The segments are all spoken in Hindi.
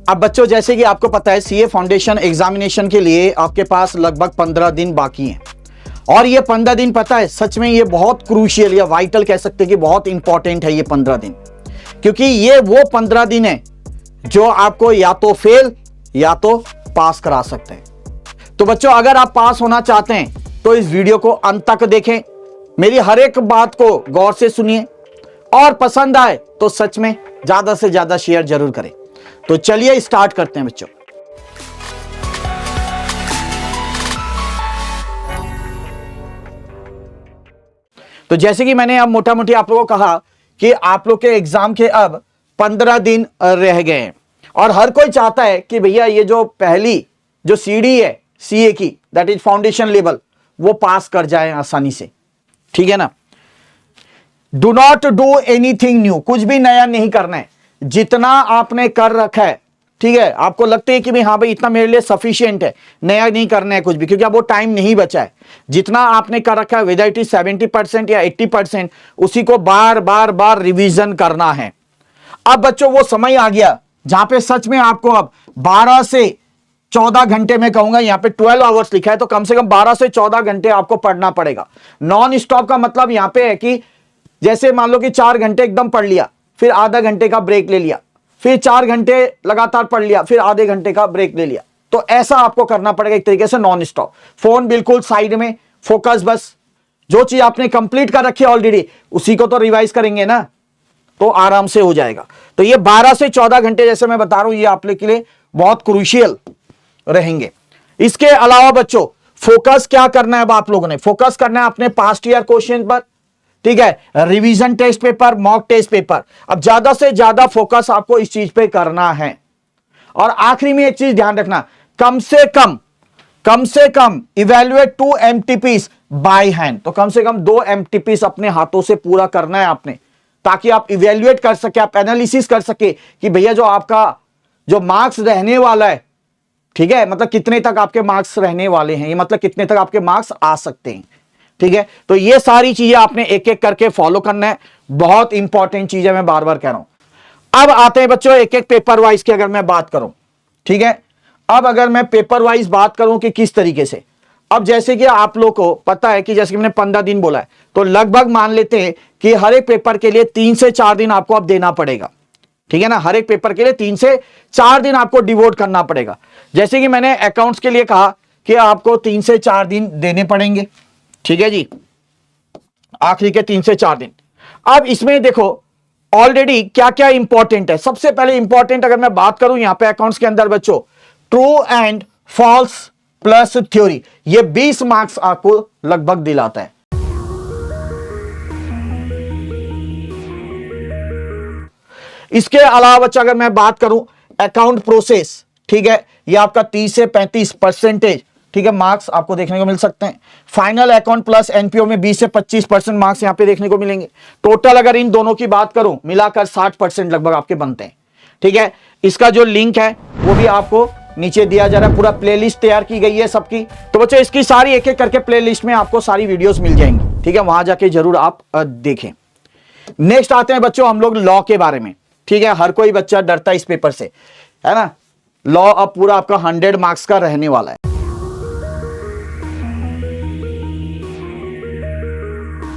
अब बच्चों जैसे कि आपको पता है सीए फाउंडेशन एग्जामिनेशन के लिए आपके पास लगभग 15 दिन बाकी हैं और ये 15 दिन पता है सच में ये बहुत क्रूशियल या वाइटल कह सकते हैं कि बहुत इंपॉर्टेंट है ये 15 दिन, क्योंकि ये वो 15 दिन है जो आपको या तो फेल या तो पास करा सकते हैं। तो बच्चों अगर आप पास होना चाहते हैं तो इस वीडियो को अंत तक देखें, मेरी हर एक बात को गौर से सुनिए और पसंद आए तो सच में ज्यादा से ज्यादा शेयर जरूर करें। तो चलिए स्टार्ट करते हैं बच्चों। तो जैसे कि मैंने अब मोटा मोटी आप लोगों को कहा कि आप लोग के एग्जाम के अब 15 दिन रह गए हैं और हर कोई चाहता है कि भैया ये जो पहली जो सीढ़ी है सीए की दैट इज फाउंडेशन लेवल वो पास कर जाए आसानी से, ठीक है ना। Do not do anything new, कुछ भी नया नहीं करना है, जितना आपने कर रखा है, ठीक है, आपको लगता है कि भाई हाँ भाई इतना मेरे लिए सफिशिएंट है, नया नहीं करना है कुछ भी, क्योंकि अब वो टाइम नहीं बचा है। जितना आपने कर रखा है वेदर इट इज 70% या 80%, उसी को बार बार बार रिवीजन करना है। अब बच्चों वो समय आ गया जहां पे सच में आपको अब 12 से 14 घंटे में कहूंगा, यहां पे 12 आवर्स लिखा है तो कम से कम 12 से 14 घंटे आपको पढ़ना पड़ेगा। नॉन स्टॉप का मतलब यहां पे है कि जैसे मान लो कि 4 घंटे एकदम पढ़ लिया, फिर आधा घंटे का ब्रेक ले लिया, फिर 4 घंटे लगातार पढ़ लिया, फिर आधे घंटे का ब्रेक ले लिया, तो ऐसा आपको करना पड़ेगा एक तरीके से नॉन स्टॉप। फोन बिल्कुल साइड में, फोकस बस जो चीज आपने कंप्लीट कर रखी है ऑलरेडी उसी को तो रिवाइज करेंगे ना, तो आराम से हो जाएगा। तो ये 12 से 14 घंटे जैसे मैं बता रहा हूं ये आप लोग के लिए बहुत क्रूशियल रहेंगे। इसके अलावा बच्चों फोकस क्या करना है, अब आप लोगों ने फोकस करना है अपने पास्ट ईयर क्वेश्चन पर, ठीक है, revision test paper, mock test paper. अब ज्यादा से ज्यादा फोकस आपको इस चीज पे करना है। और आखिरी में एक चीज ध्यान रखना, कम से कम इवेल्युएट 2 MTPs बाय हैंड, तो कम से कम 2 MTPs अपने हाथों से पूरा करना है आपने, ताकि आप इवेल्युएट कर सके, आप एनालिसिस कर सके कि भैया जो आपका जो मार्क्स रहने वाला है, ठीक है, मतलब कितने तक आपके मार्क्स रहने वाले हैं, ये मतलब कितने तक आपके मार्क्स आ सकते हैं, ठीक है। तो ये सारी चीजें आपने एक एक करके फॉलो करना है, बहुत इंपॉर्टेंट चीज है, मैं बार बार कह रहा हूं। अब आते हैं बच्चों एक एक पेपर वाइज की अगर मैं बात करूं, ठीक है। अब अगर मैं पेपर वाइज बात करूं कि किस तरीके से, अब जैसे कि आप लोग को पता है कि जैसे कि मैंने 15 दिन बोला है, तो लगभग मान लेते हैं कि हर एक पेपर के लिए 3 से 4 दिन आपको अब देना पड़ेगा, ठीक है ना। हर एक पेपर के लिए 3 से 4 दिन आपको डिवोट करना पड़ेगा। जैसे कि मैंने अकाउंट्स के लिए कहा कि आपको 3 से 4 दिन देने पड़ेंगे, ठीक है जी, आखिरी के 3 से 4 दिन। अब इसमें देखो ऑलरेडी क्या क्या इंपॉर्टेंट है। सबसे पहले इंपॉर्टेंट अगर मैं बात करूं यहां पे अकाउंट्स के अंदर बच्चों, true and false plus theory, ये 20 मार्क्स आपको लगभग दिलाता है। इसके अलावा बच्चा अगर मैं बात करूं अकाउंट प्रोसेस, ठीक है, ये आपका 30 से 35%, ठीक है, मार्क्स आपको देखने को मिल सकते हैं। फाइनल अकाउंट प्लस एनपीओ में 20 से 25% मार्क्स यहां पे देखने को मिलेंगे। टोटल अगर इन दोनों की बात करूं मिलाकर 60% लगभग आपके बनते हैं, ठीक है। इसका जो लिंक है वो भी आपको नीचे दिया जा रहा है, पूरा प्लेलिस्ट तैयार की गई है सबकी। तो बच्चों इसकी सारी एक एक करके प्लेलिस्ट में आपको सारी वीडियोस मिल जाएंगी, ठीक है, वहां जाके जरूर आप देखें। नेक्स्ट आते हैं बच्चों हम लोग लॉ के बारे में, ठीक है। हर कोई बच्चा डरता है इस पेपर से, है ना। लॉ अब पूरा आपका 100 मार्क्स का रहने वाला है।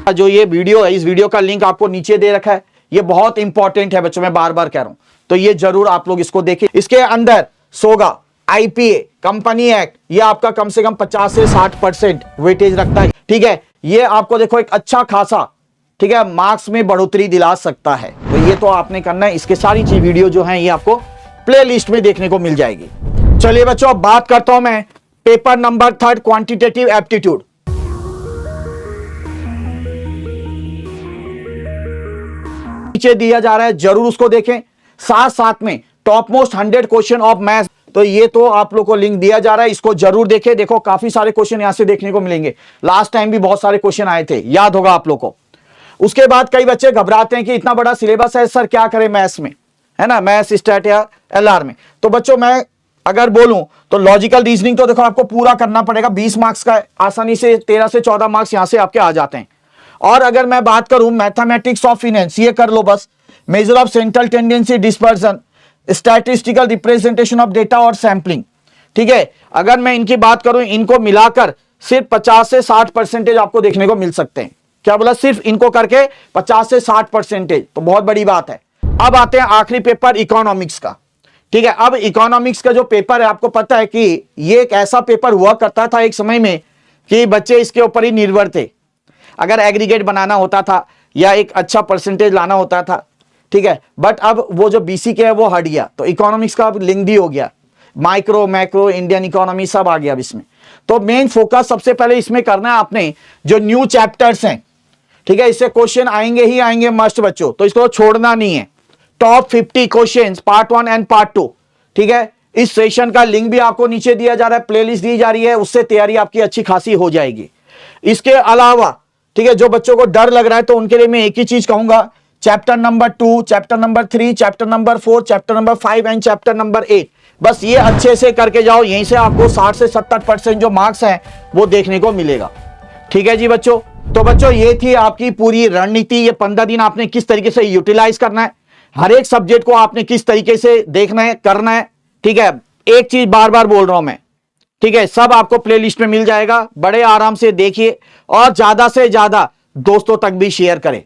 जो ये वीडियो है इस वीडियो का लिंक आपको नीचे दे रखा है, ये बहुत इंपॉर्टेंट है बच्चों, मैं बार बार कह रहा हूं, तो ये जरूर आप लोग इसको देखें। इसके अंदर सोगा, आईपीए, कंपनी एक्ट, ये आपका कम से कम 50 से 60% वेटेज रखता है, ठीक है। ये आपको देखो एक अच्छा खासा, ठीक है, मार्क्स में बढ़ोतरी दिला सकता है। तो ये तो आपने करना है। इसके सारी चीज वीडियो जो है ये आपको प्ले लिस्ट में देखने को मिल जाएगी। चलिए बच्चों अब बात करता हूं मैं पेपर नंबर 3 क्वांटिटेटिव एप्टीट्यूड। नीचे दिया जा रहा है, जरूर उसको देखें। साथ साथ में top most 100 question of maths, तो ये तो आप लोग को लिंक दिया जा रहा है, इसको जरूर देखें। देखो काफी सारे क्वेश्चन यहां से देखने को मिलेंगे, लास्ट टाइम भी बहुत सारे क्वेश्चन आए थे, याद होगा आप लोग को। उसके बाद कई बच्चे घबराते हैं कि इतना बड़ा सिलेबस है सर क्या करें मैथ्स में, है ना, मैथ्स स्टैट या एलआर में। तो बच्चों मैं अगर बोलूं तो लॉजिकल रीजनिंग तो देखो आपको पूरा करना पड़ेगा, 20 मार्क्स का आसानी से 13 से 14 मार्क्स यहां से आपके आ जाते हैं। और अगर मैं बात करूं मैथमेटिक्स ऑफ फाइनेंस, ये कर लो बस, measure of central tendency dispersion, statistical representation of data और सैंपलिंग। ठीक है, अगर मैं इनकी बात करूं, इनको मिलाकर सिर्फ 50 से 60% आपको देखने को मिल सकते हैं। क्या बोला? सिर्फ इनको करके 50 से 60%, तो बहुत बड़ी बात है। अब आते हैं आखिरी पेपर इकोनॉमिक्स का। ठीक है, अब इकोनॉमिक्स का जो पेपर है, आपको पता है कि ये एक ऐसा पेपर हुआ करता था एक समय में कि बच्चे इसके ऊपर ही निर्भर थे। अगर एग्रीगेट बनाना होता था या एक अच्छा परसेंटेज लाना होता था, ठीक है, बट अब वो जो बीसी के है वो हट गया, तो इकोनॉमिक्स का अब लिंक भी हो गया, माइक्रो मैक्रो इंडियन इकोनॉमी सब आ गया अब इसमें। तो मेन फोकस सबसे पहले इसमें करना है आपने, जो न्यू चैप्टर्स हैं, ठीक है, इससे क्वेश्चन आएंगे ही आएंगे मस्ट बच्चों, तो इसको छोड़ना नहीं है। Top 50 questions part 1 and part 2, ठीक है, इस सेशन का लिंक भी आपको नीचे दिया जा रहा है, प्लेलिस्ट दी जा रही है, उससे तैयारी आपकी अच्छी खासी हो जाएगी। इसके अलावा, ठीक है, जो बच्चों को डर लग रहा है तो उनके लिए मैं एक ही चीज कहूंगा, chapter number 2, chapter number 3, chapter number 4, chapter number 5 and chapter number 8, बस ये अच्छे से करके जाओ, यहीं से आपको 60 से 70% जो मार्क्स हैं वो देखने को मिलेगा। ठीक है जी बच्चों, तो बच्चों ये थी आपकी पूरी रणनीति। ये 15 दिन आपने किस तरीके से यूटिलाइज करना है, हर एक सब्जेक्ट को आपने किस तरीके से देखना है, करना है। ठीक है, एक चीज बार बार बोल रहा हूं मैं, ठीक है, सब आपको प्लेलिस्ट में मिल जाएगा, बड़े आराम से देखिए और ज्यादा से ज्यादा दोस्तों तक भी शेयर करें।